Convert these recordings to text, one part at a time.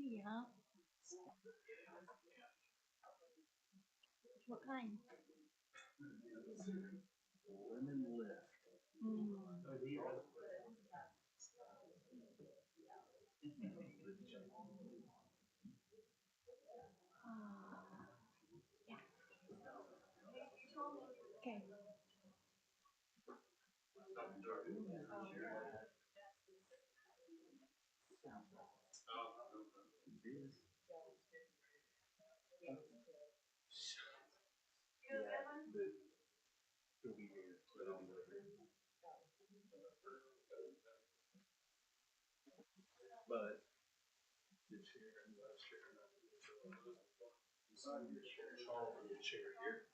Yeah. What kind? Lemon lift. Yeah. Okay. He'll be here, but on the but the chair and the chair. Design your chair, tall for your chair here.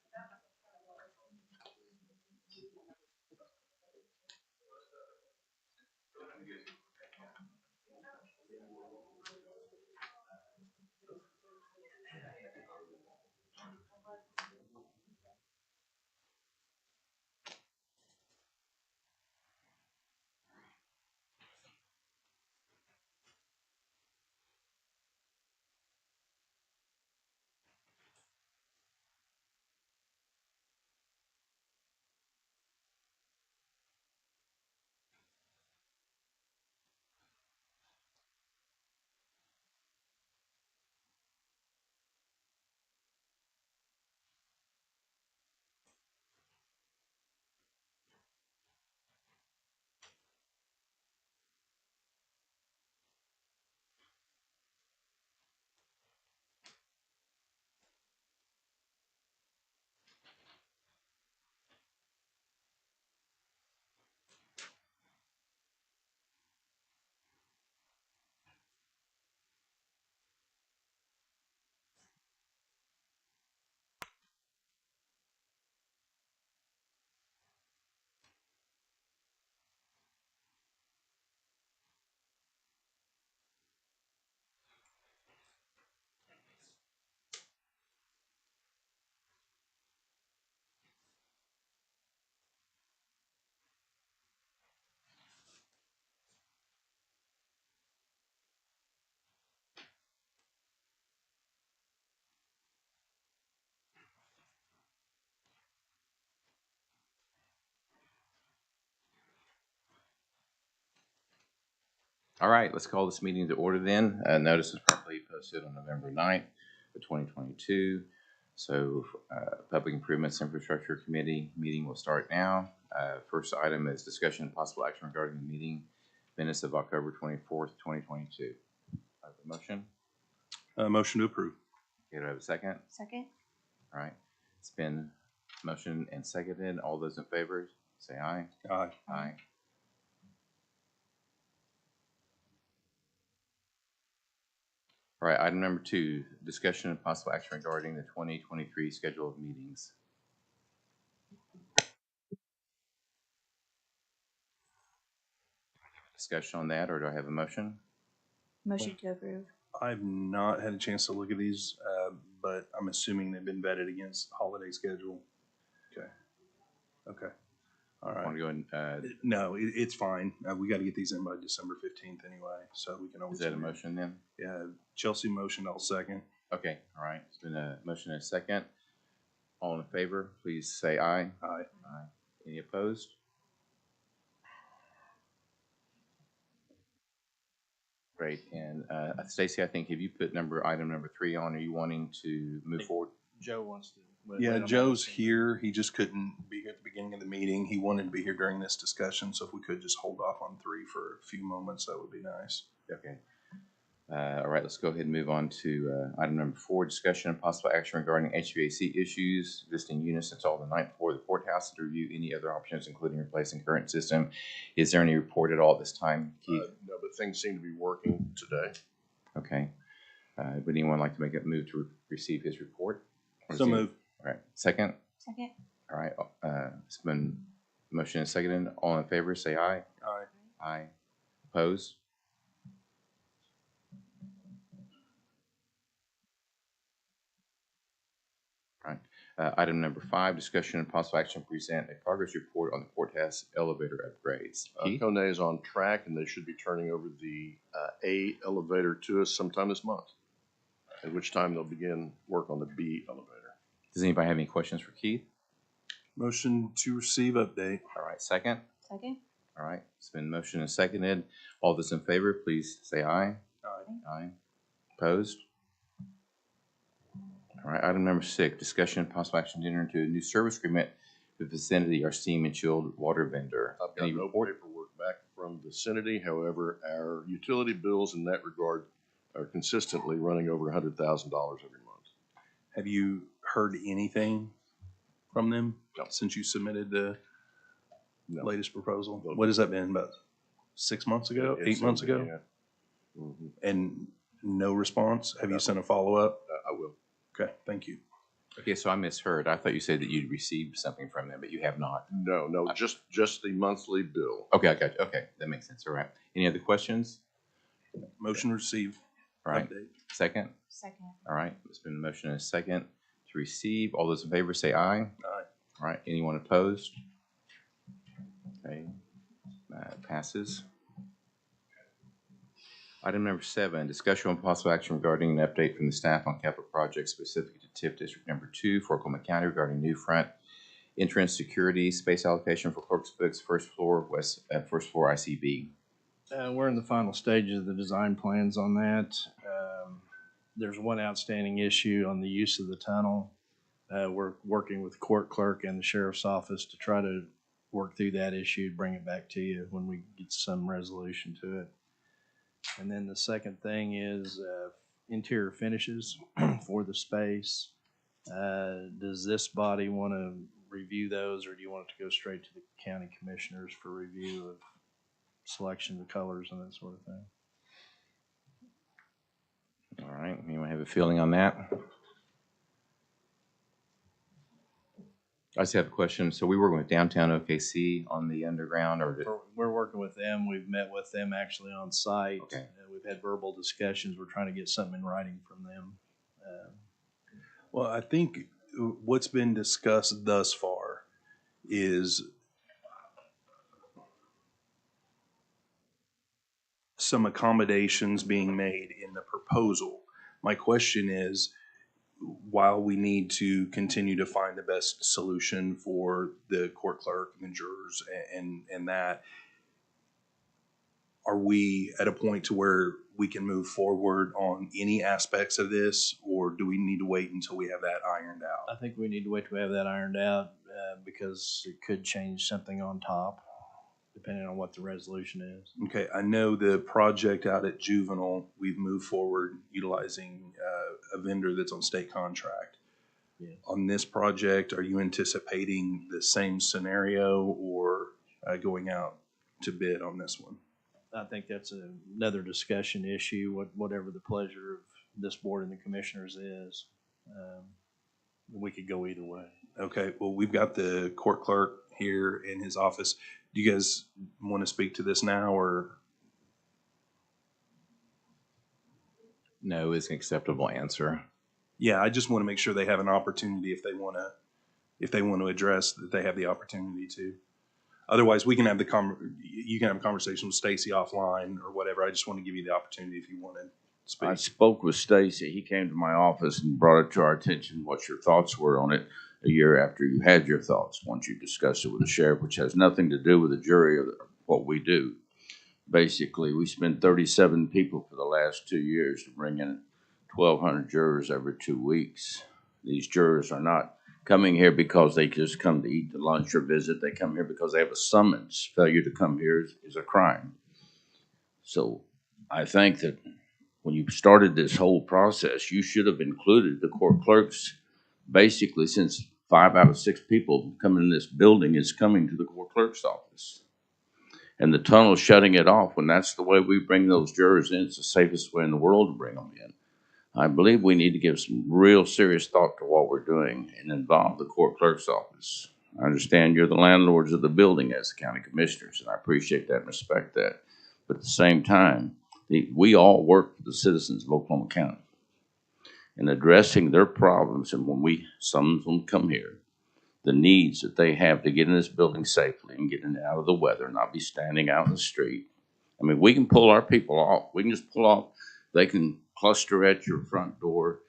All right, let's call this meeting to order then. Notice is properly posted on November 9th of 2022. So Public Improvements Infrastructure Committee meeting will start now. First item is discussion and possible action regarding the meeting minutes of October 24th, 2022. I have a motion. Motion to approve. Okay, do I have a second? Second. All right, it's been motioned and seconded. All those in favor, say aye. Aye. Aye. All right, item number 2, discussion and possible action regarding the 2023 schedule of meetings. Discussion on that, or do I have a motion? Motion to approve. I've not had a chance to look at these, but I'm assuming they've been vetted against holiday schedule. Okay. Okay. All Want right. to go and, No, it's fine. We got to get these in by December 15th anyway, so we can always. is that a motion then? Yeah, Chelsea motion, I'll second. Okay, all right, it's been a motion and a second. All in favor, please say aye. Aye. Aye. Any opposed? Great. And Stacy, I think, have you put item number 3 on? Are you wanting to move forward? Joe wants to. Yeah, Joe's here. He just couldn't be here at the beginning of the meeting. He wanted to be here during this discussion, so if we could just hold off on 3 for a few moments, that would be nice. Okay. All right, let's go ahead and move on to item number 4, discussion and possible action regarding HVAC issues, existing units installed on the 9th floor of the courthouse, to review any other options, including replacing current system. Is there any report at all at this time, Keith? No, but things seem to be working today. Okay. Would anyone like to make a move to receive his report? So move. All right. Second? Second. All right. It's been motion and seconded. All in favor, say aye. Aye. Aye. Opposed? All right. Item number 5, discussion and possible action, present a progress report on the courthouse elevator upgrades. Keith? Kone is on track, and they should be turning over the A elevator to us sometime this month, at which time they'll begin work on the B elevator. Does anybody have any questions for Keith? Motion to receive update. All right. Second? Second. All right. It's been motion and seconded. All those in favor, please say aye. Aye. Aye. Opposed? All right, item number 6, discussion and possible action to enter into a new service agreement with Vicinity, our steam and chilled water vendor. I've got Any no report? paperwork back from Vicinity. However, our utility bills in that regard are consistently running over $100,000 every month. Have you heard anything from them No. since you submitted the No. latest proposal? No. What has that been, about 6 months ago, It's 8 months ago? Yeah. Mhm. And no response? Have you No. sent a follow-up? I will. Okay, thank you. Okay, so I misheard. I thought you said that you'd received something from them, but you have not. No, just the monthly bill. Okay, I got you. Okay, that makes sense. All right. Any other questions? Motion receive. All right. Update. Second? Second. All right. It's been a motion and a second to receive. All those in favor say aye. Aye. All right. Anyone opposed? Okay. Passes. Item number 7, discussion on possible action regarding an update from the staff on capital projects specific to TIF District Number 2 for Oklahoma County regarding new front entrance security space allocation for clerk's books, first floor ICB. We're in the final stages of the design plans on that. There's one outstanding issue on the use of the tunnel. We're working with the court clerk and the sheriff's office to try to work through that issue, bring it back to you when we get some resolution to it. And then the second thing is interior finishes for the space. Does this body want to review those, or do you want it to go straight to the county commissioners for review of selection of colors and that sort of thing? All right. Anyone have a feeling on that? I just have a question. So we working with Downtown OKC on the underground, or We're working with them. We've met with them actually on site. Okay. We've had verbal discussions. We're trying to get something in writing from them. Well, I think what's been discussed thus far is some accommodations being made in the proposal. My question is, while we need to continue to find the best solution for the court clerk and the jurors and that, are we at a point to where we can move forward on any aspects of this, or do we need to wait until we have that ironed I out? think we need to wait till we have that ironed out because it could change something on top, depending on what the resolution is. Okay, I know the project out at Juvenile, we've moved forward utilizing a vendor that's on state contract. Yes. On this project, are you anticipating the same scenario or going out to bid on this one? I think that's another discussion issue, whatever the pleasure of this board and the commissioners is. We could go either way. Okay, well, we've got the court clerk here in his office. Do you guys want to speak to this now, or? no is an acceptable answer. Yeah, I just want to make sure they have an opportunity if they want to address, that they have the opportunity to. Otherwise, we can have you can have a conversation with Stacy offline or whatever. I just want to give you the opportunity if you want to speak. I spoke with Stacy. He came to my office and brought it to our attention what your thoughts were on it a year after you had your thoughts, once you discussed it with the sheriff, which has nothing to do with the jury or what we do. basically, we spent 37 people for the last 2 years to bring in 1,200 jurors every 2 weeks. These jurors are not coming here because they just come to eat the lunch or visit. They come here because they have a summons. Failure to come here is a crime. So I think that when you started this whole process, you should have included the court clerks. Basically, since 5 out of 6 people coming in this building is coming to the court clerk's office. And the tunnel shutting it off, when that's the way we bring those jurors in, it's the safest way in the world to bring them in. I believe we need to give some real serious thought to what we're doing and involve the court clerk's office. I understand you're the landlords of the building as the county commissioners, and I appreciate that and respect that. But at the same time, we all work for the citizens of Oklahoma County. And addressing their problems, and when some of them come here, the needs that they have to get in this building safely and get in and out of the weather, not be standing out in the street. I mean, we can pull our people off. We can just pull off. They can cluster at your front door,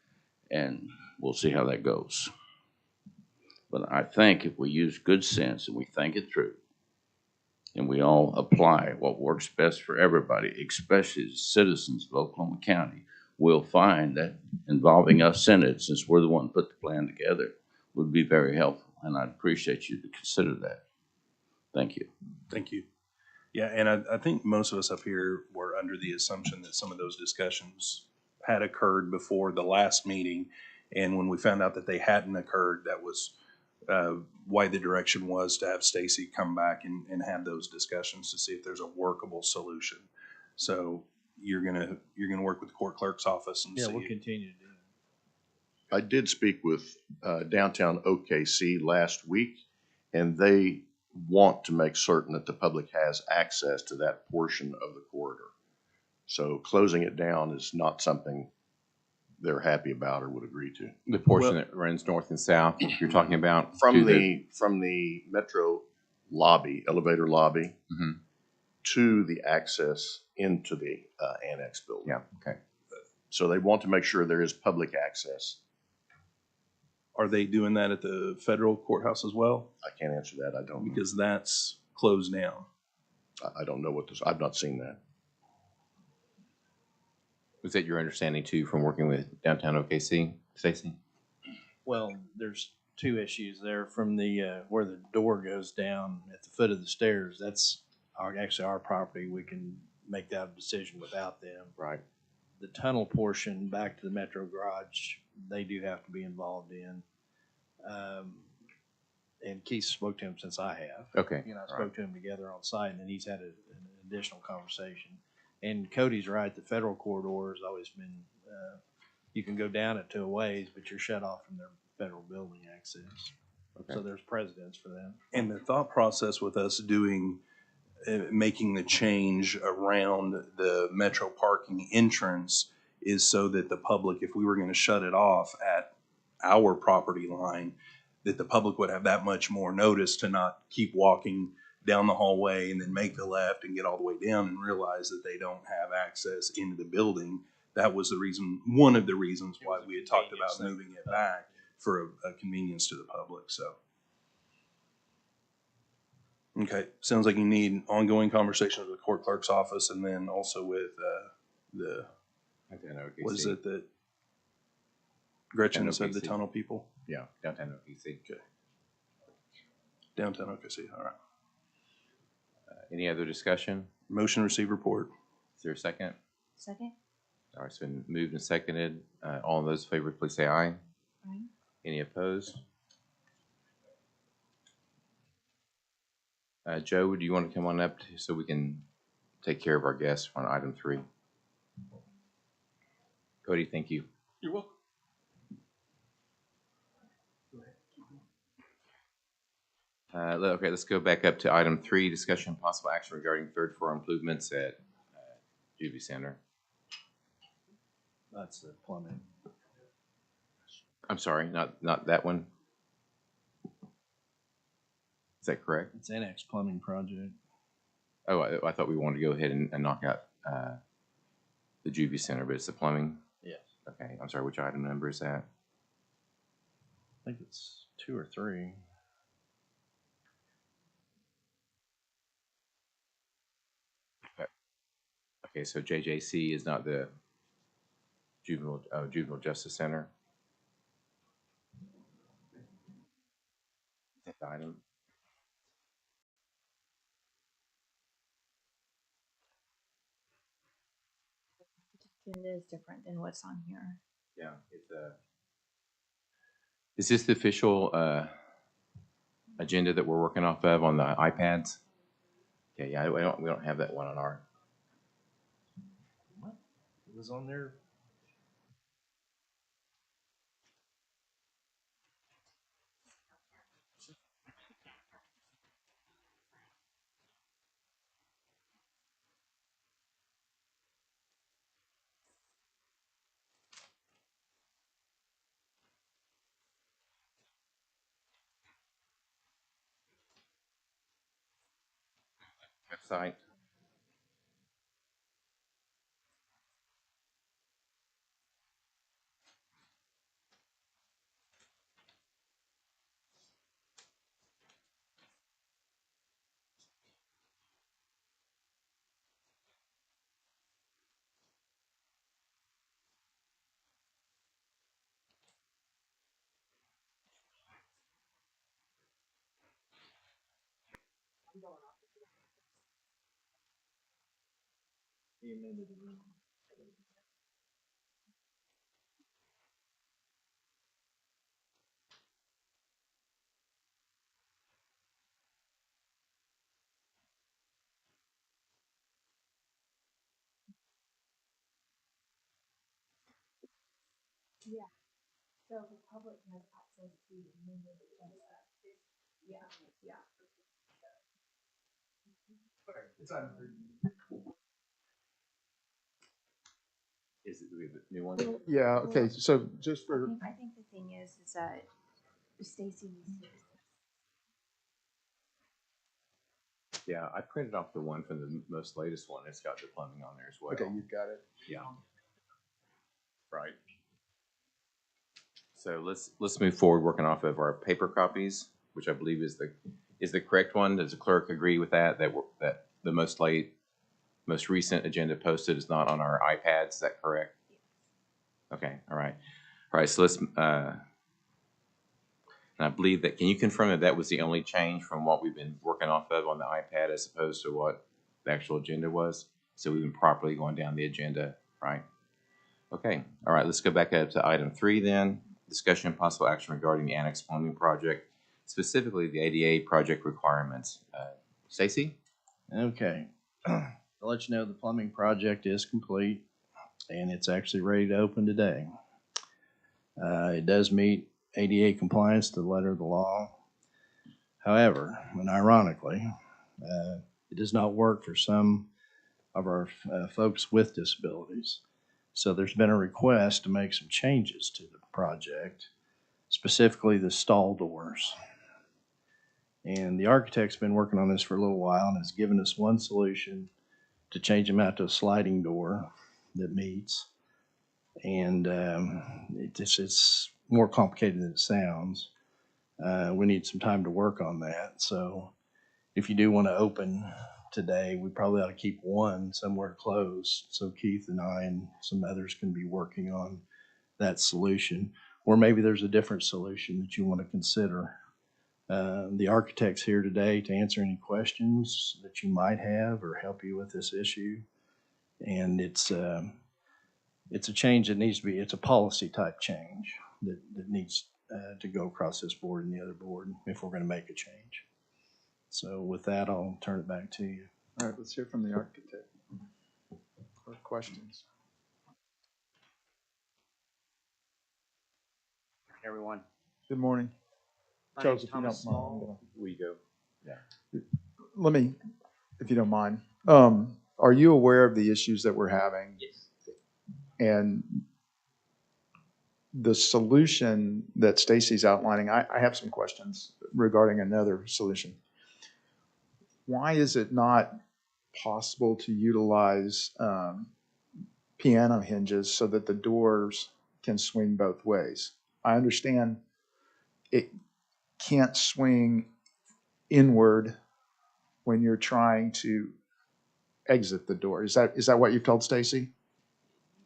and we'll see how that goes. But I think if we use good sense and we think it through, and we all apply what works best for everybody, especially the citizens of Oklahoma County, we'll find that involving us in it, since we're the one who put the plan together, would be very helpful. And I'd appreciate you to consider that. Thank you. Thank you. Yeah, and I think most of us up here were under the assumption that some of those discussions had occurred before the last meeting. And when we found out that they hadn't occurred, that was why the direction was to have Stacy come back and have those discussions to see if there's a workable solution. So you're gonna work with the court clerk's office and Yeah, see. we'll continue to do that. I did speak with downtown OKC last week, and they want to make certain that the public has access to that portion of the corridor. So closing it down is not something they're happy about or would agree to. The portion Well- that runs north and south, you're talking about? From to the metro lobby, elevator lobby, Mhm. to the access into the annex building. Yeah, okay. So they want to make sure there is public access. Are they doing that at the federal courthouse as well? I can't answer that. I don't, Because that's closed down. I don't know what this, I've not seen that. Was that your understanding too from working with downtown OKC, Stacy? Well, there's 2 issues there. From the where the door goes down at the foot of the stairs, that's actually our property. We can make that decision without them. Right. The tunnel portion back to the Metro Garage, they do have to be involved in. And Keith spoke to him since I have. Okay. You know, I all spoke to him together on site, and then he's had an additional conversation. And Cody's right, the federal corridor has always been, you can go down it to a ways, but you're shut off from their federal building access. Okay. So there's precedence for that. And the thought process with us making the change around the metro parking entrance is so that the public, if we were going to shut it off at our property line, that the public would have that much more notice to not keep walking down the hallway and then make the left and get all the way down and realize that they don't have access into the building. That was the reason, one of the reasons why we had talked about moving it back for a convenience to the public, so. Okay, sounds like you need ongoing conversations with the court clerk's office and then also with the, Downtown OKC. what is it that Gretchen Downtown said, the OKC. tunnel people? Yeah, downtown OKC. Okay. Downtown OKC, all right. Any other discussion? Motion receive report. Is there a second? Second? All right, it's been moved and seconded. All those in favor, please say aye. Aye. Any opposed? Joe, do you want to come on up so we can take care of our guests on item 3? Cody, thank you. You're welcome. Okay, let's go back up to item 3, discussion and possible action regarding third floor improvements at Juvie Center. That's the plumbing. I'm sorry, not that one. Is that correct? It's annex plumbing project. Oh, I thought we wanted to go ahead and knock out the Juvie Center, but it's the plumbing. Yes. Okay, I'm sorry, which item number is that? I think it's 2 or 3. Okay, so JJC is not the juvenile justice center? Tenth item. Agenda is different than what's on here. Yeah, is this the official, agenda that we're working off of on the iPads? Okay, yeah, we don't have that one on our, It was on there. website. Yeah. So the public has access to the amended agenda. Yeah, yeah. Is it the new one? Yeah, okay, so just for, I think the thing is that Stacy needs to. Yeah, I printed off the one from the most latest one. It's got the plumbing on there as well. okay, you've got it. Yeah. Right. So let's move forward working off of our paper copies, which I believe is the correct one. Does the clerk agree with that? That the most recent agenda posted is not on our iPads. Is that correct? Okay. All right. All right. So let's. And I believe that. Can you confirm that that was the only change from what we've been working off of on the iPad, as opposed to what the actual agenda was? So we've been properly going down the agenda, right? Okay. All right. Let's go back up to item 3 then. Discussion and possible action regarding the annex plumbing project, specifically the ADA project requirements. Stacy? Okay. I'll let you know the plumbing project is complete and it's actually ready to open today. It does meet ADA compliance to the letter of the law. However, and ironically, it does not work for some of our folks with disabilities. So there's been a request to make some changes to the project, specifically the stall doors. And the architect's been working on this for a little while and has given us one solution to change them out to a sliding door that meets. And it's more complicated than it sounds. We need some time to work on that. So if you do want to open today, we probably ought to keep one somewhere close so Keith and I and some others can be working on that solution. Or maybe there's a different solution that you want to consider. The architect's here today to answer any questions that you might have or help you with this issue. And it's a change that needs to be, it's a policy type change that needs to go across this board and the other board if we're going to make a change. So with that, I'll turn it back to you. All right, let's hear from the architect. Or questions. Everyone. Good morning. My Charles, name's if you Thomas don't mind, I'm Small. We go. let me, if you don't mind, are you aware of the issues that we're having? Yes. And the solution that Stacy's outlining, I have some questions regarding another solution. Why is it not possible to utilize piano hinges so that the doors can swing both ways? I understand it can't swing inward when you're trying to exit the door. Is that what you've told Stacy?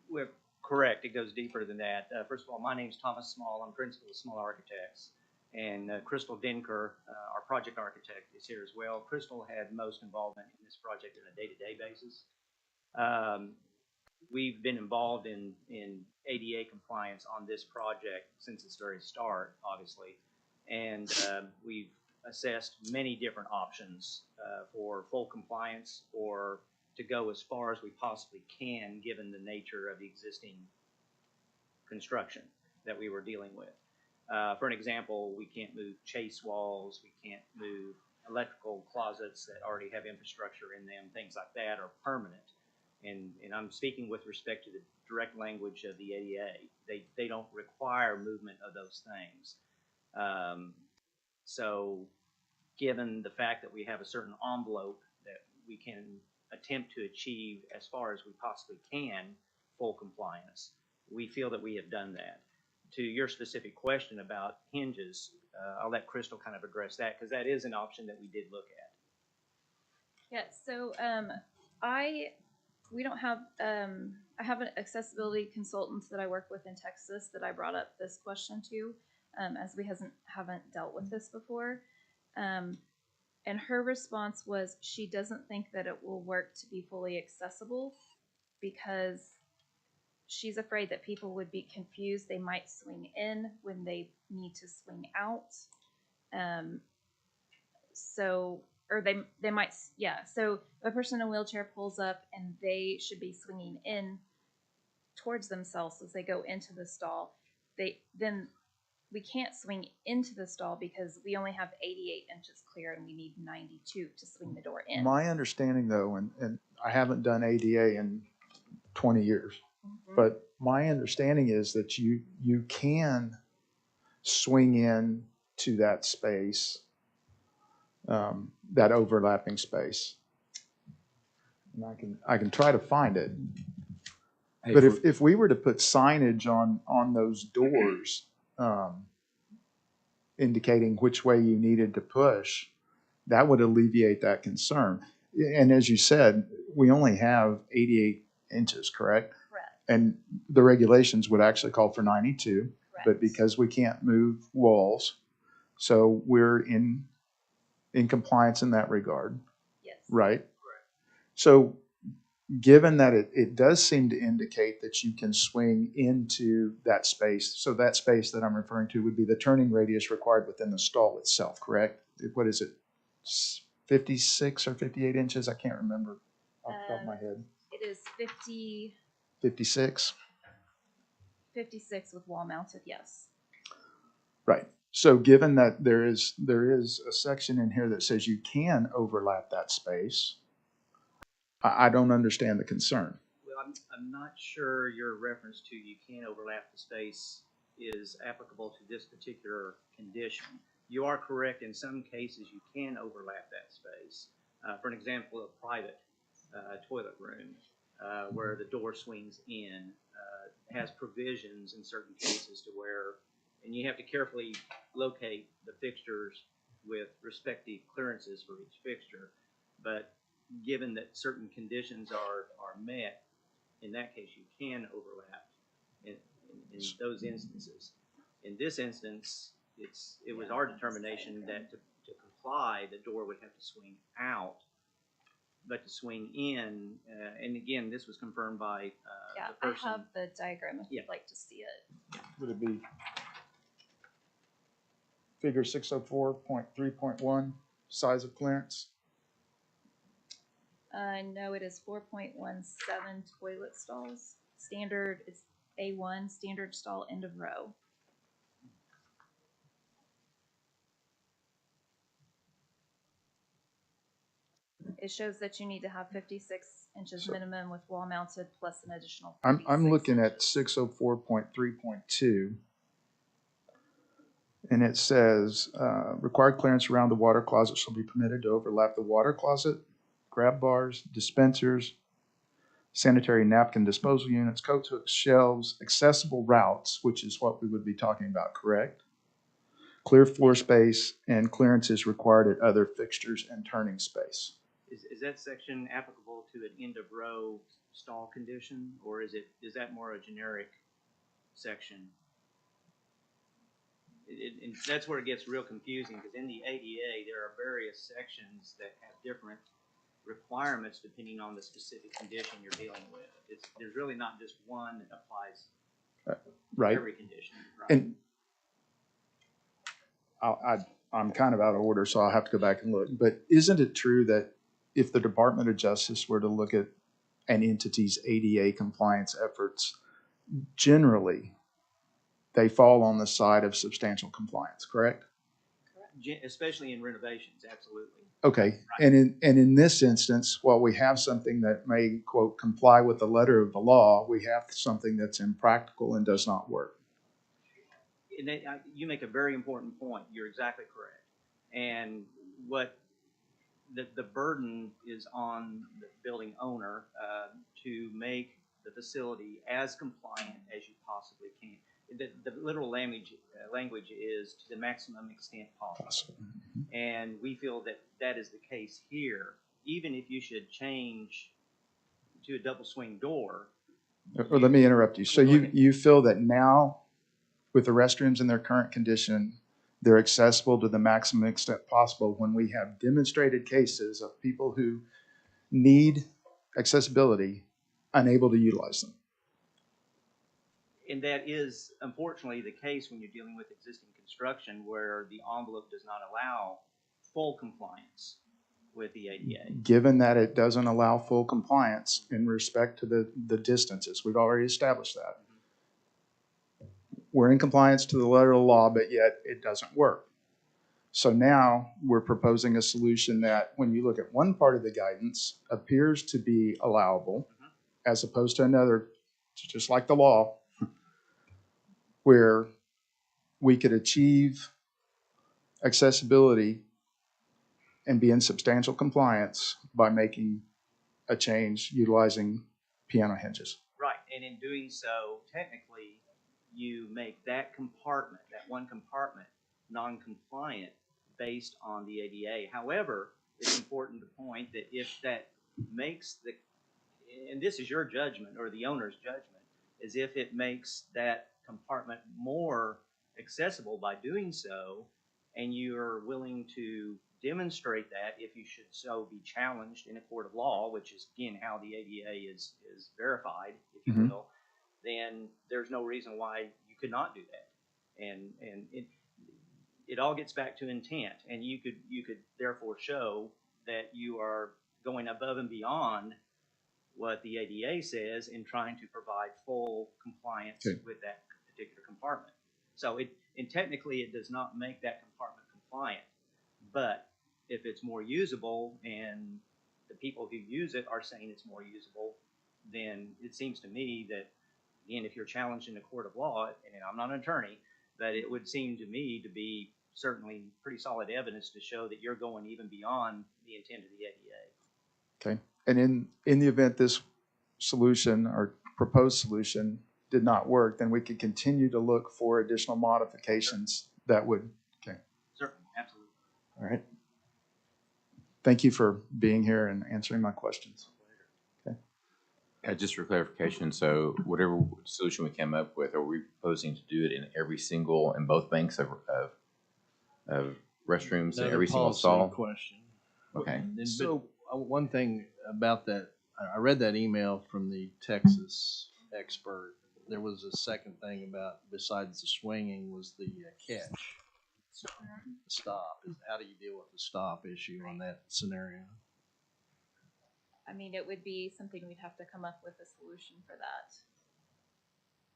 We're correct. It goes deeper than that. First of all, my name's Thomas Small. I'm principal of Small Architects. And Crystal Denker, our project architect, is here as well. Crystal had most involvement in this project on a day-to-day basis. We've been involved in ADA compliance on this project since its very start, obviously. And we've assessed many different options for full compliance or to go as far as we possibly can, given the nature of the existing construction that we were dealing with. For an example, we can't move chase walls, we can't move electrical closets that already have infrastructure in them, things like that are permanent. And I'm speaking with respect to the direct language of the ADA. They don't require movement of those things. So given the fact that we have a certain envelope that we can attempt to achieve as far as we possibly can full compliance, we feel that we have done that. To your specific question about hinges, I'll let Crystal kind of address that because that is an option that we did look at. Yeah, so we don't have, I have an accessibility consultant that I work with in Texas that I brought up this question to, as we haven't dealt with this before. And her response was she doesn't think that it will work to be fully accessible because she's afraid that people would be confused. They might swing in when they need to swing out. Or they might, yeah. So a person in a wheelchair pulls up and they should be swinging in towards themselves as they go into the stall. Then we can't swing into the stall because we only have 88 inches clear and we need 92 to swing the door in. My understanding, though, and I haven't done ADA in 20 years, but my understanding is that you can swing in to that space, that overlapping space. And I can try to find it. Hey, But if we were to put signage on those doors, indicating which way you needed to push, that would alleviate that concern. And as you said, we only have 88 inches, correct? Correct. And the regulations would actually call for 92, Correct. but because we can't move walls, so we're in compliance in that regard, Yes. right? Correct. So given that it does seem to indicate that you can swing into that space, so that space that I'm referring to would be the turning radius required within the stall itself, correct? What is it, 56 or 58 inches? I can't remember off the top of my head. It is 56? 56 with wall mounted, yes. Right. So given that there is a section in here that says you can overlap that space, I don't understand the concern. Well, I'm not sure your reference to you can overlap the space is applicable to this particular condition. You are correct. In some cases, you can overlap that space. For an example, a private toilet room where the door swings in has provisions in certain cases to where, and you have to carefully locate the fixtures with respective clearances for each fixture. But given that certain conditions are met, in that case, you can overlap in those instances. In this instance, it was our determination that to comply, the door would have to swing out, but to swing in, and again, this was confirmed by the person. I have the diagram if you'd like to see it. Would it be figure 604.3.1, size of clearance? No, it is 4.17 toilet stalls. Standard, it's A1, standard stall, end of row. It shows that you need to have 56 inches minimum with wall mounted plus an additional 36 I'm looking at inches. 604.3.2. And it says, required clearance around the water closet shall be permitted to overlap the water closet, grab bars, dispensers, sanitary napkin disposal units, coat hooks, shelves, accessible routes, which is what we would be talking about, correct? Clear floor space and clearance is required at other fixtures and turning space. Is that section applicable to an end of row stall condition, or is that more a generic section? And that's where it gets real confusing, because in the ADA, there are various sections that have different requirements depending on the specific condition you're dealing with. There's really not just one that applies to Right. every condition. Right? And I'm kind of out of order, so I'll have to go back and look. But isn't it true that if the Department of Justice were to look at an entity's ADA compliance efforts, generally they fall on the side of substantial compliance, correct? Especially in renovations, absolutely. Okay, and in this instance, while we have something that may, quote, comply with the letter of the law, we have something that's impractical and does not work. And you make a very important point. You're exactly correct. And what the burden is on the building owner to make the facility as compliant as you possibly can. The literal language is to the maximum extent possible. And we feel that that is the case here. Even if you should change to a double swing door. Or let me interrupt you. So you feel that now, with the restrooms in their current condition, they're accessible to the maximum extent possible when we have demonstrated cases of people who need accessibility unable to utilize them? And that is unfortunately the case when you're dealing with existing construction where the envelope does not allow full compliance with the ADA. Given that it doesn't allow full compliance in respect to the distances, we've already established that. We're in compliance to the letter of the law, but yet it doesn't work. So now we're proposing a solution that, when you look at one part of the guidance, appears to be allowable, as opposed to another, just like the law, where we could achieve accessibility and be in substantial compliance by making a change utilizing piano hinges. Right, and in doing so, technically, you make that compartment, that one compartment, non-compliant based on the ADA. However, it's important to point that if that makes the, and this is your judgment or the owner's judgment, is if it makes that compartment more accessible by doing so, and you're willing to demonstrate that if you should so be challenged in a court of law, which is again how the ADA is verified, if you will, then there's no reason why you could not do that. And it all gets back to intent, and you could therefore show that you are going above and beyond what the ADA says in trying to provide full compliance with that particular compartment. So and technically it does not make that compartment compliant, but if it's more usable and the people who use it are saying it's more usable, then it seems to me that, again, if you're challenged in a court of law, and I'm not an attorney, but it would seem to me to be certainly pretty solid evidence to show that you're going even beyond the intent of the ADA. Okay. And in the event this solution or proposed solution did not work, then we could continue to look for additional modifications that would, okay. Certainly, absolutely. All right. Thank you for being here and answering my questions. Okay. Just for clarification, so whatever solution we came up with, are we proposing to do it in every single, in both banks of restrooms, in every single stall? Question. Okay. So one thing about that, I read that email from the Texas expert. There was a second thing about, besides the swinging, was the catch, the stop. How do you deal with the stop issue on that scenario? I mean, it would be something we'd have to come up with a solution for that.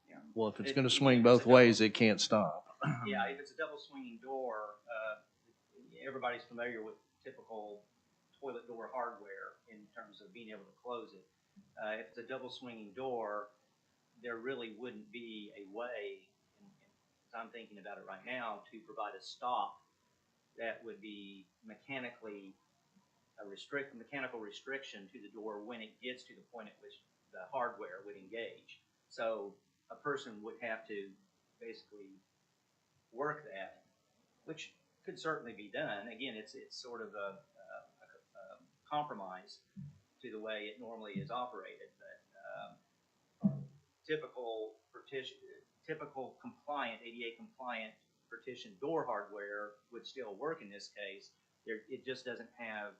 Yeah. Well, if it's going to swing both ways, it can't stop. Yeah, if it's a double swinging door, everybody's familiar with typical toilet door hardware in terms of being able to close it. If it's a double swinging door, there really wouldn't be a way, as I'm thinking about it right now, to provide a stop that would be mechanical restriction to the door when it gets to the point at which the hardware would engage. So a person would have to basically work that, which could certainly be done. Again, it's sort of a compromise to the way it normally is operated. But typical compliant, ADA compliant partition door hardware would still work in this case. It just doesn't have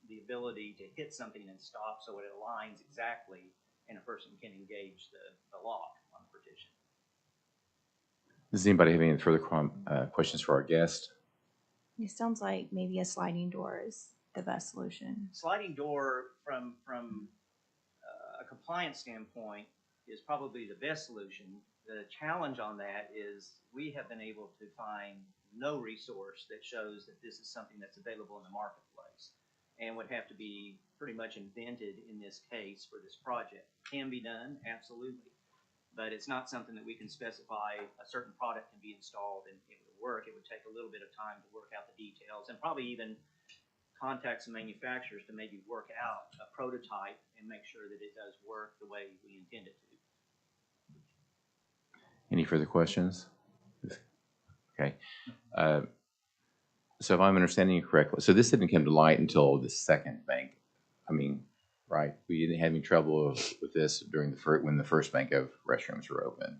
the ability to hit something and stop so it aligns exactly and a person can engage the lock on the partition. Does anybody have any further questions for our guest? It sounds like maybe a sliding door is the best solution. Sliding door from a compliance standpoint is probably the best solution. The challenge on that is we have been able to find no resource that shows that this is something that's available in the marketplace and would have to be pretty much invented in this case for this project. Can be done, absolutely, but it's not something that we can specify a certain product can be installed and it would work. It would take a little bit of time to work out the details and probably even contact some manufacturers to maybe work out a prototype and make sure that it does work the way we intend it to. Any further questions? Okay. So if I'm understanding you correctly, so this didn't come to light until the second bank. I mean, right? We didn't have any trouble with this during when the first bank of restrooms were open.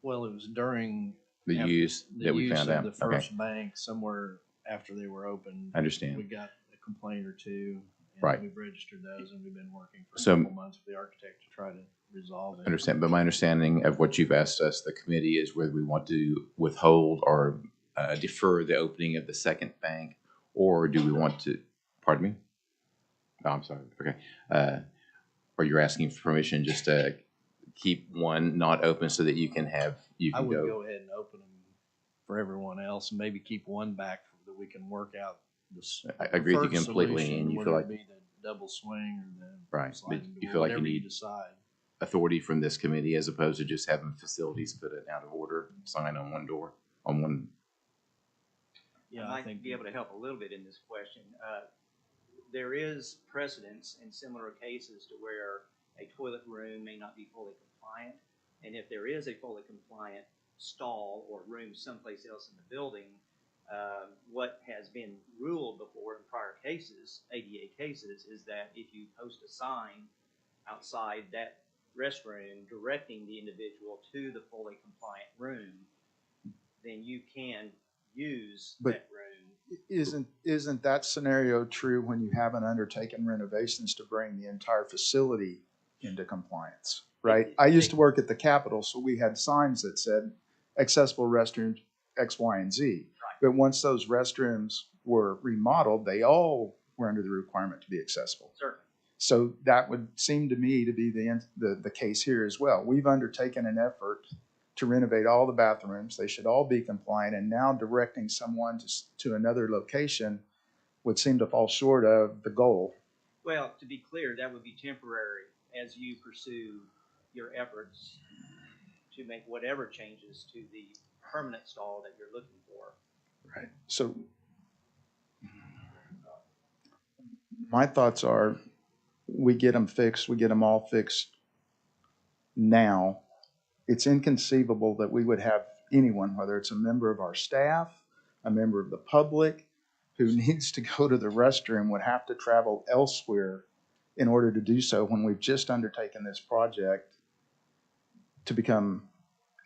Well, it was during The use that we found out. The first bank, somewhere after they were open. I understand. We got a complaint or two. And Right. We've registered those and we've been working for a So- couple months with the architect to try to resolve it. Understand, but my understanding of what you've asked us, the committee, is whether we want to withhold or defer the opening of the second bank, or do we want to, pardon me? Oh, I'm sorry, okay. Or you're asking for permission just to keep one not open so that you can I go. would go ahead and open them for everyone else and maybe keep one back that we can work out this. I agree with you preferred completely, solution, and you whether feel it like- be the double swing or the Right, but sliding you door, feel like you whatever need- decide. Authority from this committee as opposed to just having facilities put an out of order sign on one door, on one. Yeah, I I might think be able to help a little bit in this question. There is precedence in similar cases to where a toilet room may not be fully compliant. And if there is a fully compliant stall or room someplace else in the building, what has been ruled before in prior cases, ADA cases, is that if you post a sign outside that restroom directing the individual to the fully compliant room, then you can use But- that room. Isn't that scenario true when you haven't undertaken renovations to bring the entire facility into compliance, right? I used to work at the Capitol, so we had signs that said accessible restrooms X, Y, and Z. Right. But once those restrooms were remodeled, they all were under the requirement to be accessible. Certainly. So that would seem to me to be the case here as well. We've undertaken an effort to renovate all the bathrooms. They should all be compliant, and now directing someone to another location would seem to fall short of the goal. Well, to be clear, that would be temporary as you pursue your efforts to make whatever changes to the permanent stall that you're looking for. Right. So my thoughts are, we get them fixed, we get them all fixed now. It's inconceivable that we would have anyone, whether it's a member of our staff, a member of the public, who needs to go to the restroom would have to travel elsewhere in order to do so when we've just undertaken this project to become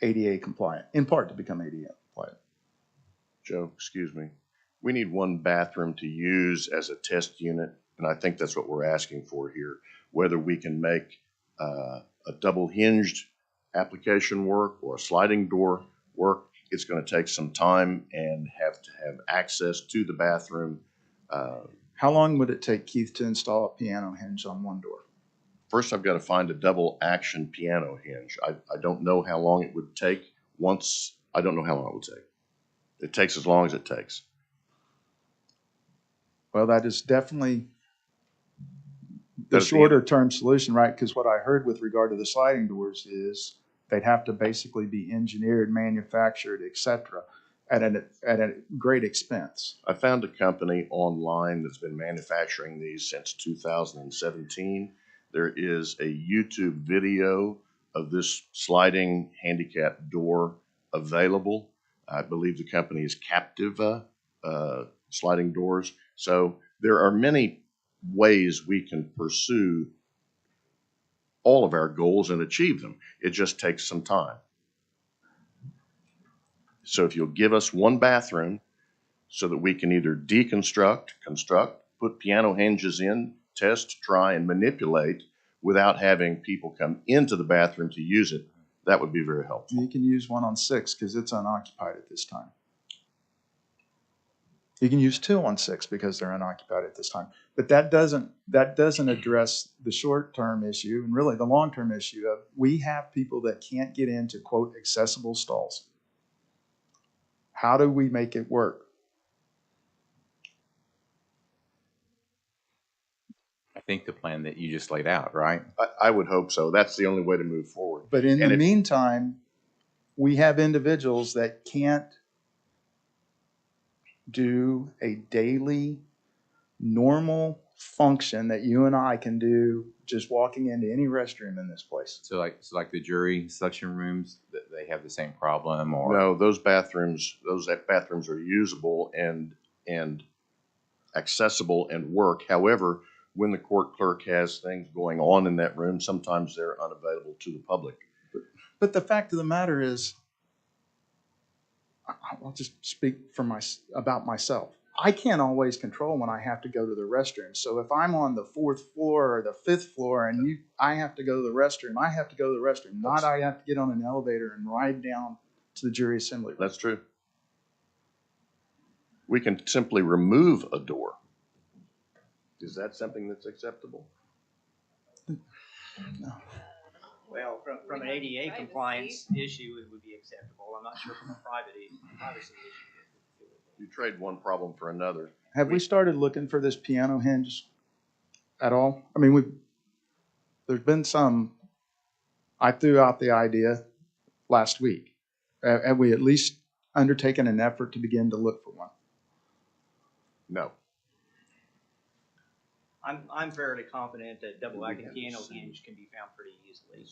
ADA compliant, in part to become ADA compliant. Joe, excuse me. We need one bathroom to use as a test unit, and I think that's what we're asking for here. Whether we can make a double hinged application work or a sliding door work, it's going to take some time and have to have access to the bathroom. How long would it take Keith to install a piano hinge on one door? First, I've got to find a double action piano hinge. I don't know how long it would take. I don't know how long it would take. It takes as long as it takes. Well, that is definitely the That'd be- shorter term solution, right? Because what I heard with regard to the sliding doors is they'd have to basically be engineered, manufactured, et cetera, at a great expense. I found a company online that's been manufacturing these since 2017. There is a YouTube video of this sliding handicap door available. I believe the company is Captiva Sliding Doors. So there are many ways we can pursue all of our goals and achieve them. It just takes some time. So if you'll give us one bathroom so that we can either deconstruct, construct, put piano hinges in, test, try, and manipulate without having people come into the bathroom to use it, that would be very helpful. You can use one on 6 because it's unoccupied at this time. You can use 2 on 6 because they're unoccupied at this time. But that doesn't address the short-term issue and really the long-term issue of we have people that can't get into, quote, accessible stalls. How do we make it work? I think the plan that you just laid out, right? I would hope so. That's the only way to move forward. But in And the if- meantime, we have individuals that can't do a daily, normal function that you and I can do just walking into any restroom in this place. So like the jury selection rooms, they have the same problem, or? No, those bathrooms are usable and accessible and work. However, when the court clerk has things going on in that room, sometimes they're unavailable to the public. But the fact of the matter is, I'll just speak about myself. I can't always control when I have to go to the restroom. So if I'm on the 4th floor or the 5th floor and I have to go to the restroom, I have to go to the restroom. Not I have to get on an elevator and ride down to the jury assembly room. That's true. We can simply remove a door. Is that something that's acceptable? No. Well, from an ADA Privacy. compliance issue, it would be acceptable. I'm not sure from a privacy issue. You trade one problem for another. Have we started looking for this piano hinge at all? I mean, there's been some. I threw out the idea last week. Have we at least undertaken an effort to begin to look for one? No. I'm fairly confident that double acting piano hinge can be found pretty easily.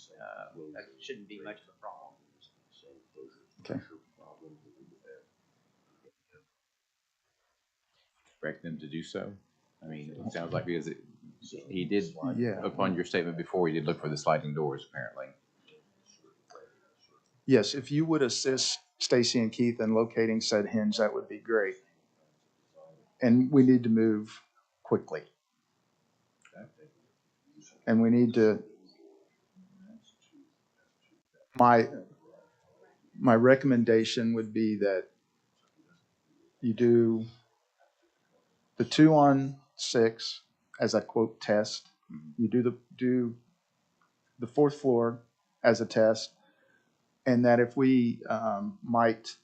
That shouldn't be much of a problem. Okay. Direct them to do so? I mean, it sounds like because he did, Yeah. upon your statement before, he did look for the sliding doors, apparently. Yes, if you would assist Stacy and Keith in locating said hinge, that would be great. And we need to move quickly. And we need to, my recommendation would be that you do the 2 on 6 as a quote test. You do the 4th floor as a test, and that if we might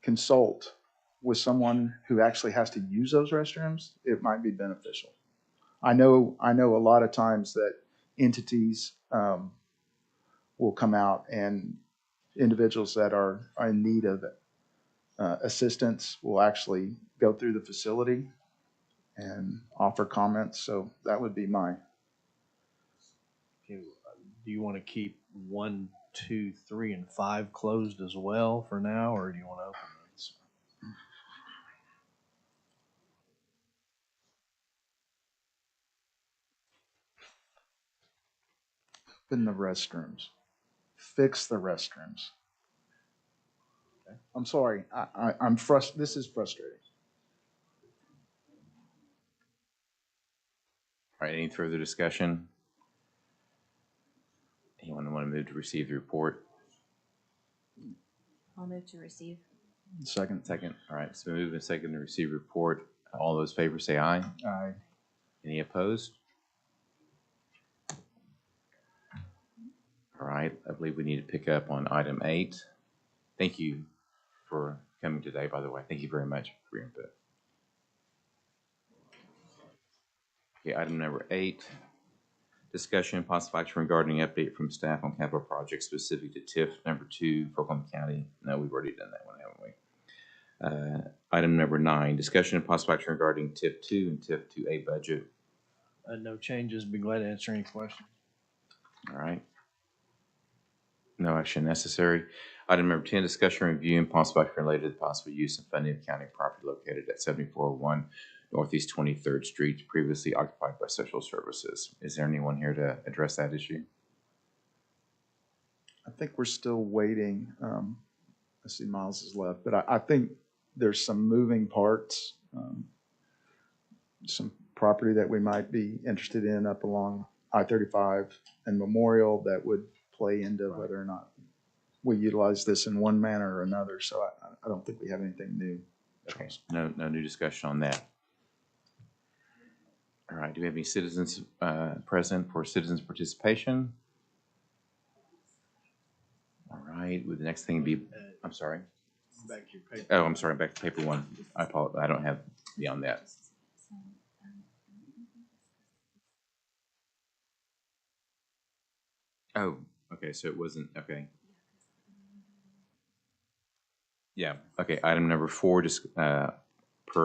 consult with someone who actually has to use those restrooms, it might be beneficial. I know a lot of times that entities will come out and individuals that are in need of assistance will actually go through the facility and offer comments. So that would be my. Do you want to keep 1, 2, 3, and 5 closed as well for now, or do you want to open those? Open the restrooms. Fix the restrooms. Okay. I'm sorry. I'm frustrated. This is frustrating. All right, any further discussion? Anyone want to move to receive the report? I'll move to receive. Second. Second, all right, so move and second to receive report. All those in favor say aye. Aye. Any opposed? All right, I believe we need to pick up on item 8. Thank you for coming today, by the way. Thank you very much for your input. Okay, item number 8, discussion and possible action regarding update from staff on capital projects specific to TIF number 2 for Oklahoma County. No, we've already done that one, haven't we? Item number 9, discussion and possible action regarding TIF 2 and TIF 2A budget. No changes. Be glad to answer any questions. All right. No action necessary. Item number 10, discussion review and possible action related to the possible use and funding of county property located at 7401 Northeast 23rd Street, previously occupied by Social Services. Is there anyone here to address that issue? I think we're still waiting. I see Miles is left, but I think there's some moving parts, some property that we might be interested in up along I-35 and Memorial that would play into whether or not we utilize this in one manner or another. So I don't think we have anything new. Okay, no new discussion on that. All right, do we have any citizens present for citizens participation? All right, would the next thing be, I'm sorry. Back to your paper. Oh, I'm sorry, back to paper one. I apologize, I don't have beyond that. Oh, okay, so it wasn't, okay. Yeah, okay, item number 4, just per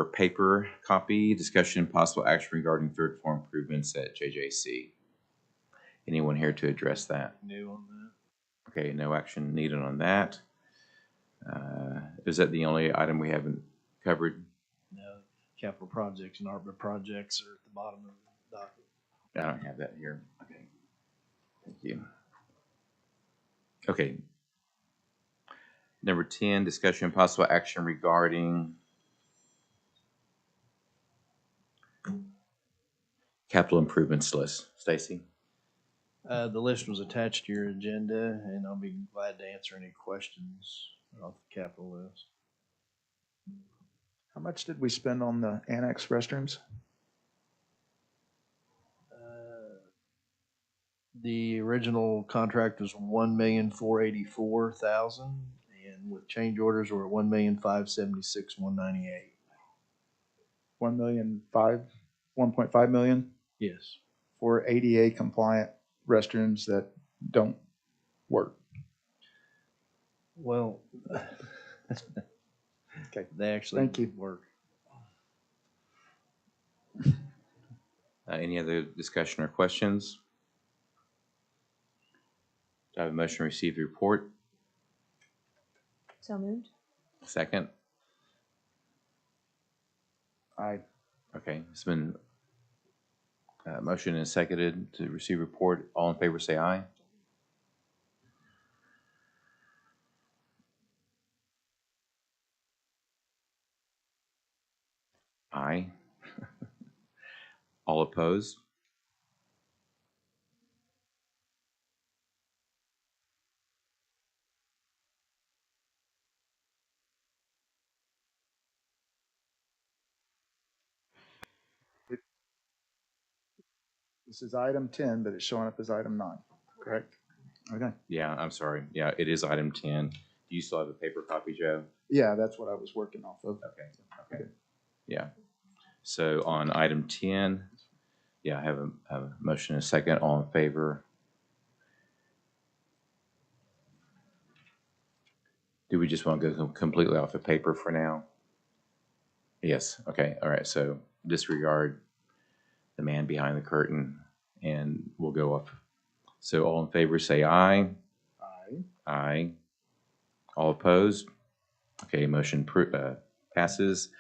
paper copy, discussion and possible action regarding third floor improvements at JJC. Anyone here to address that? New on that? Okay, no action needed on that. Is that the only item we haven't covered? No, capital projects and ARPA projects are at the bottom of the docket. I don't have that here. Okay. Thank you. Okay. Number 10, discussion and possible action regarding capital improvements list. Stacy? The list was attached to your agenda, and I'll be glad to answer any questions off the capital list. How much did we spend on the annex restrooms? The original contract was $1,484,000, and with change orders, we're at $1,576,198. 1.5 million Yes. Yes. For ADA compliant restrooms that don't work. Well, Okay. they actually Thank you. work. Any other discussion or questions? Do I have a motion to receive the report? So moved. Second? Aye. Okay, it's been motion and seconded to receive report. All in favor say aye. Aye. All opposed? This is item 10, but it's showing up as item 9, correct? Okay. Yeah, I'm sorry. Yeah, it is item 10. Do you still have a paper copy, Joe? Yeah, that's what I was working off of. Okay. Yeah. So on item 10, yeah, I have a motion and a second. All in favor? Do we just want to go completely off the paper for now? Yes. Okay. All right. So disregard the man behind the curtain, and we'll go up. So all in favor say aye. Aye. Aye. All opposed? Okay, motion passes.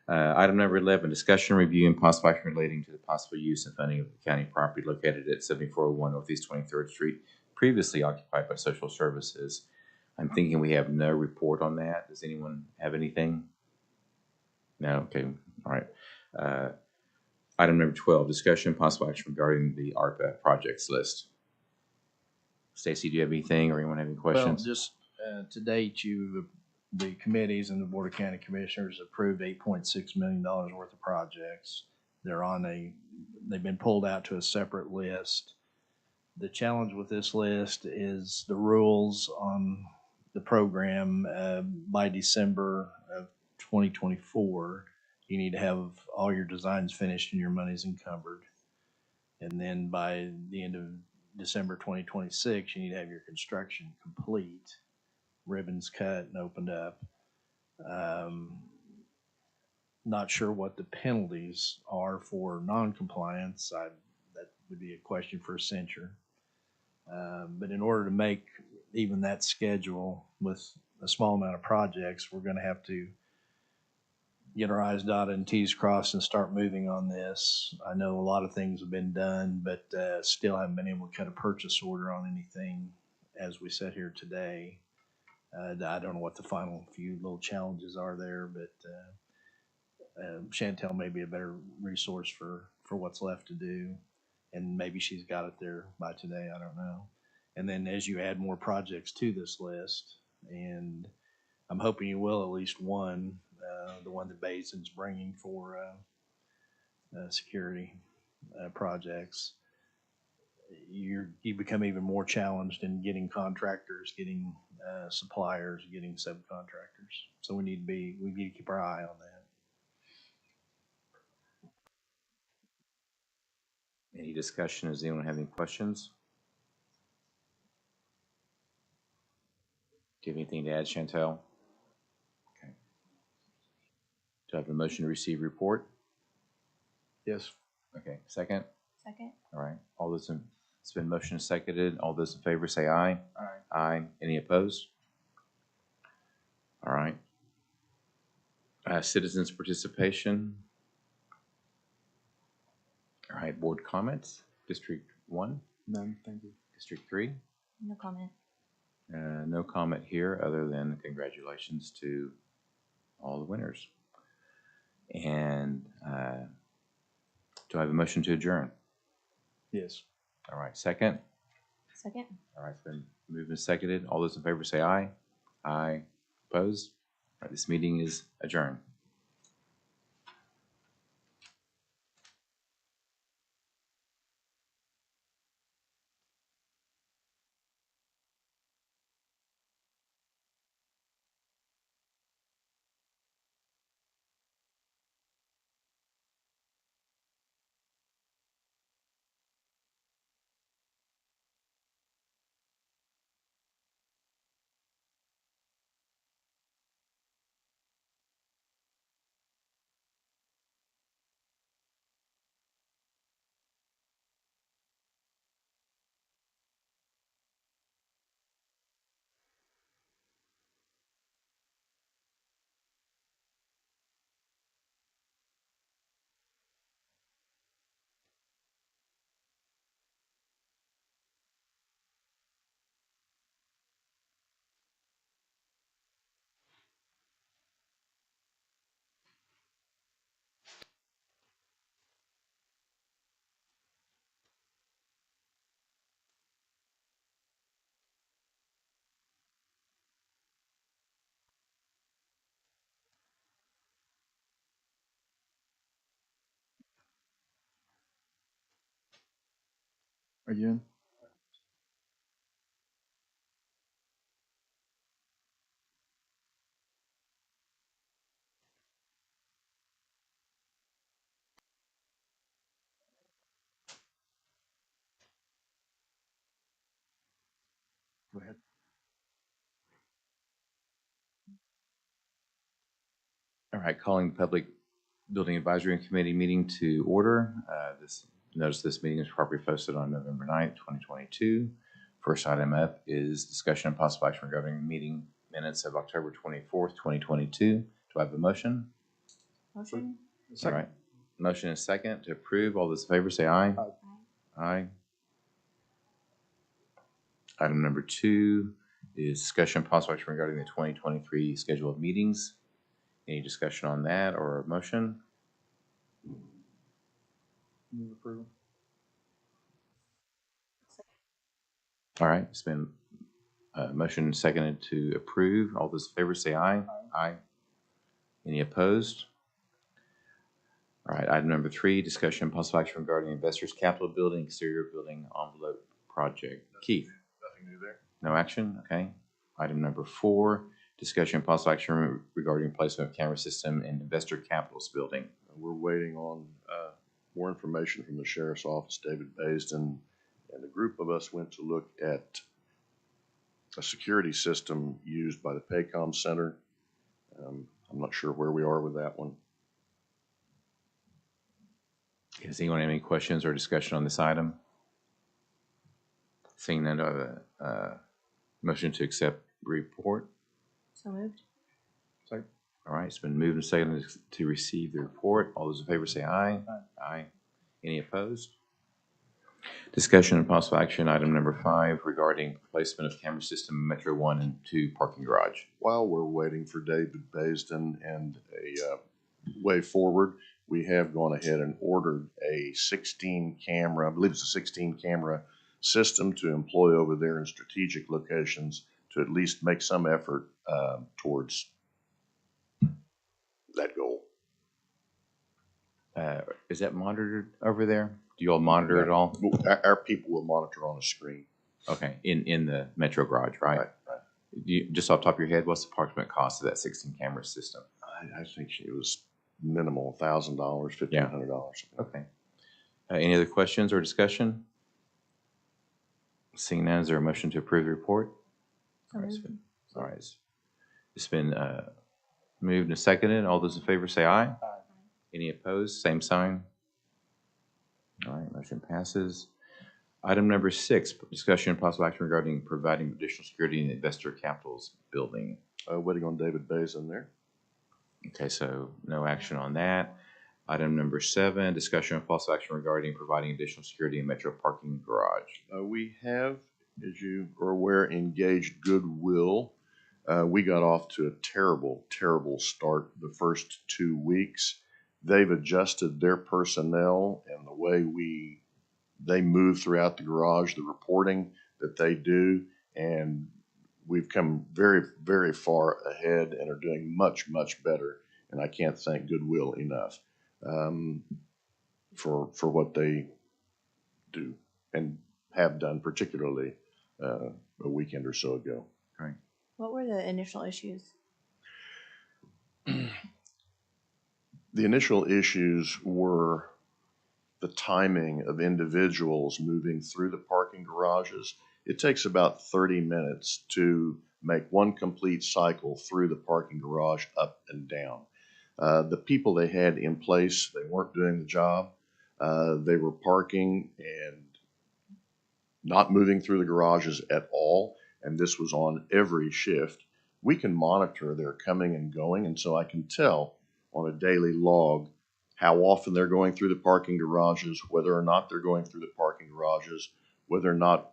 Item number 11, discussion, review, and possible action relating to the possible use and funding of the county property located at 7401 Northeast 23rd Street, previously occupied by Social Services. I'm thinking we have no report on that. Does anyone have anything? No? Okay, all right. Item number 12, discussion, possible action regarding the ARPA projects list. Stacy, do you have anything, or anyone have any questions? Well, just to date, the committees and the Board of County Commissioners approved $8.6 million worth of projects. They've been pulled out to a separate list. The challenge with this list is the rules on the program. By December of 2024, you need to have all your designs finished and your monies encumbered. And then by the end of December 2026, you need to have your construction complete, ribbons cut and opened up. Not sure what the penalties are for non-compliance. That would be a question for a censure. But in order to make even that schedule with a small amount of projects, we're going to have to get our i's dotted and t's crossed and start moving on this. I know a lot of things have been done, but still haven't been able to cut a purchase order on anything as we sit here today. I don't know what the final few little challenges are there, but Chantel may be a better resource for what's left to do. And maybe she's got it there by today, I don't know. And then as you add more projects to this list, and I'm hoping you will at least one, the one that Basin's bringing for security projects, you become even more challenged in getting contractors, getting suppliers, getting subcontractors. So we need to keep our eye on that. Any discussion? Does anyone have any questions? Do you have anything to add, Chantel? Okay. Do I have a motion to receive report? Yes. Okay, second? Second? All right, it's been motion seconded. All those in favor say aye. Aye. Aye. Any opposed? All right. Citizens' participation. All right, board comments. District 1, None, thank you. District 3. No comment. No comment here other than congratulations to all the winners. And do I have a motion to adjourn? Yes. All right, second. Second? All right, it's been moved and seconded. All those in favor say aye. Aye. Opposed? All right, this meeting is adjourned. Are you in? Go ahead. All right, calling the Public Building Advisory Committee meeting to order. This meeting is properly posted on November 9th, 2022. First item up is discussion and possible action regarding meeting minutes of October 24th, 2022. Do I have a motion? Motion? All right. Motion is second to approve. All those in favor say aye. Aye. Aye. Item number 2 is discussion and possible action regarding the 2023 schedule of meetings. Any discussion on that or a motion? Move approval. All right, it's been motion seconded to approve. All those in favor say aye. Aye. Any opposed? All right, item number 3, discussion and possible action regarding investors capital building, exterior building envelope project. Keith? Nothing new there. No action? Okay. Item number 4, discussion and possible action regarding replacement of camera system in investor capitals building. We're waiting on more information from the sheriff's office, David Baisden, and a group of us went to look at a security system used by the Paycom Center. I'm not sure where we are with that one. Does anyone have any questions or discussion on this item? Seeing none, do I have a motion to accept report? So moved? Second. All right, it's been moved and seconded to receive the report. All those in favor say aye. Aye. Any opposed? Discussion and possible action, item number 5, regarding placement of camera system in Metro 1 and 2 parking garage. While we're waiting for David Baisden and a way forward, we have gone ahead and ordered a 16 camera, I believe it's a 16 camera system to employ over there in strategic locations to at least make some effort towards that goal. Is that monitored over there? Do you all monitor it all? Our people will monitor on a screen. Okay, in the Metro garage, right? Right. You, just off the top of your head, what's the approximate cost of that 16 camera system? I think it was minimal, $1,000, $1,500. Okay. Any other questions or discussion? Seeing none, is there a motion to approve the report? So All right, moved. All right. It's been moved and seconded. All those in favor say aye. Any opposed? Same sign. All right, motion passes. Item number 6, discussion and possible action regarding providing additional security in the Investor Capital's building. Waiting on David Baisden there. Okay, so no action on that. Item number 7, discussion and possible action regarding providing additional security in Metro parking garage. We have, as you are aware, engaged Goodwill. We got off to a terrible, terrible start the first 2 weeks. They've adjusted their personnel and the way they move throughout the garage, the reporting that they do, and we've come very, very far ahead and are doing much, much better. And I can't thank Goodwill enough for what they do and have done, particularly a weekend or so ago. Right. What were the initial issues? The initial issues were the timing of individuals moving through the parking garages. It takes about 30 minutes to make one complete cycle through the parking garage up and down. The people they had in place, they weren't doing the job. They were parking and not moving through the garages at all, and this was on every shift. We can monitor their coming and going, and so I can tell on a daily log how often they're going through the parking garages, whether or not they're going through the parking garages, whether or not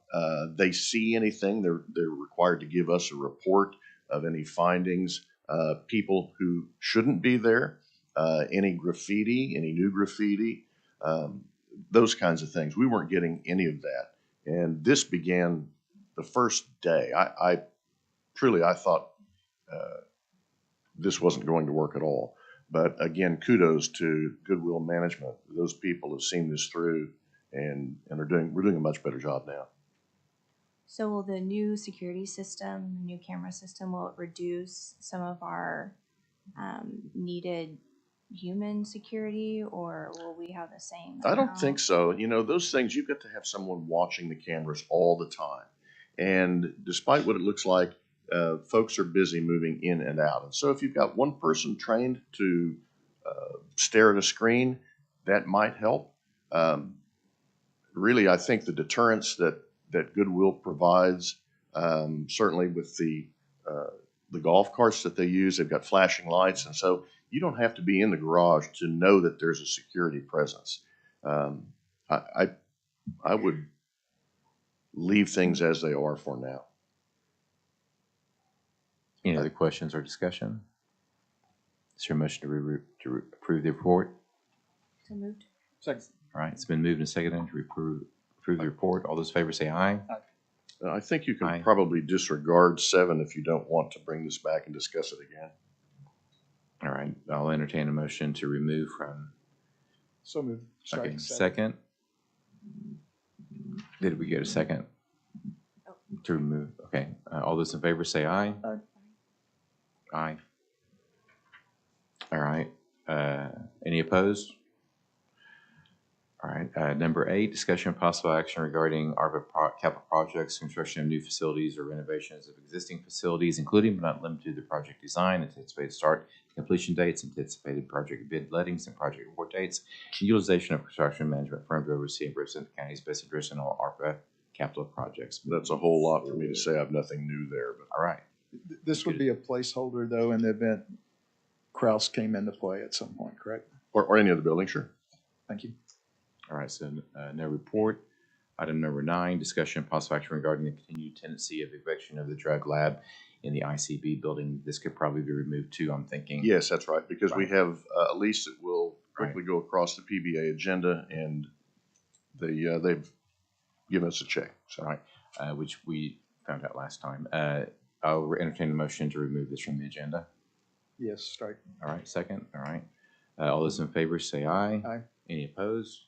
they see anything. They're required to give us a report of any findings, people who shouldn't be there, any graffiti, any new graffiti, those kinds of things. We weren't getting any of that. And this began the first day. I thought this wasn't going to work at all. But again, kudos to Goodwill Management. Those people have seen this through and we're doing a much better job now. So will the new security system, the new camera system, will it reduce some of our needed human security, or will we have the same I don't amount? think so. You know, those things, you've got to have someone watching the cameras all the time. And despite what it looks like, folks are busy moving in and out. And so if you've got one person trained to stare at a screen, that might help. Really, I think the deterrence that Goodwill provides, certainly with the golf carts that they use, they've got flashing lights. And so you don't have to be in the garage to know that there's a security presence. I would leave things as they are for now. Any other questions or discussion? Is there a motion to approve the report? So moved. Second. All right, it's been moved and seconded to approve the report. All those in favor say aye. I think you can Aye. probably disregard 7 if you don't want to bring this back and discuss it again. All right, I'll entertain a motion to remove from. So moved. Okay, second. Did we get a second? To remove, okay. All those in favor say aye. Aye. Aye. All right. Any opposed? All right. Number 8, discussion and possible action regarding ARPA capital projects, construction of new facilities or renovations of existing facilities, including but not limited to the project design, anticipated start, completion dates, anticipated project bid lettings and project award dates, and utilization of construction management firm to oversee and represent the county's best interest in all ARPA capital projects. That's a whole lot for me to say. I have nothing new there. But All right. This would be a placeholder, though, in the event Kraus came into play at some point, correct? Or any other building, sure. Thank you. All right, so no report. Item number 9, discussion and possible action regarding the continued tendency of eviction of the drug lab in the ICB building. This could probably be removed too, I'm thinking. Yes, that's right, because we Right. have a lease that will quickly go across the PBA agenda, and they've given us a check. So All right, which we found out last time. I'll entertain a motion to remove this from the agenda. Yes, strike. All right, second. All right. All those in favor say aye. Aye. Any opposed?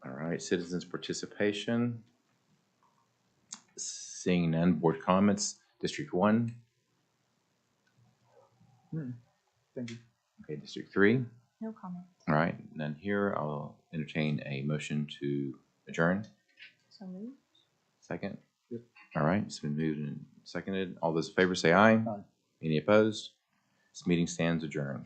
All right, citizens' participation. Seeing none, board comments. District 1. Thank you. Okay, District 3. No comment. All right, none here. I'll entertain a motion to adjourn. So moved. Second. Yep. All right, it's been moved and seconded. All those in favor say aye. Aye. Any opposed? This meeting stands adjourned.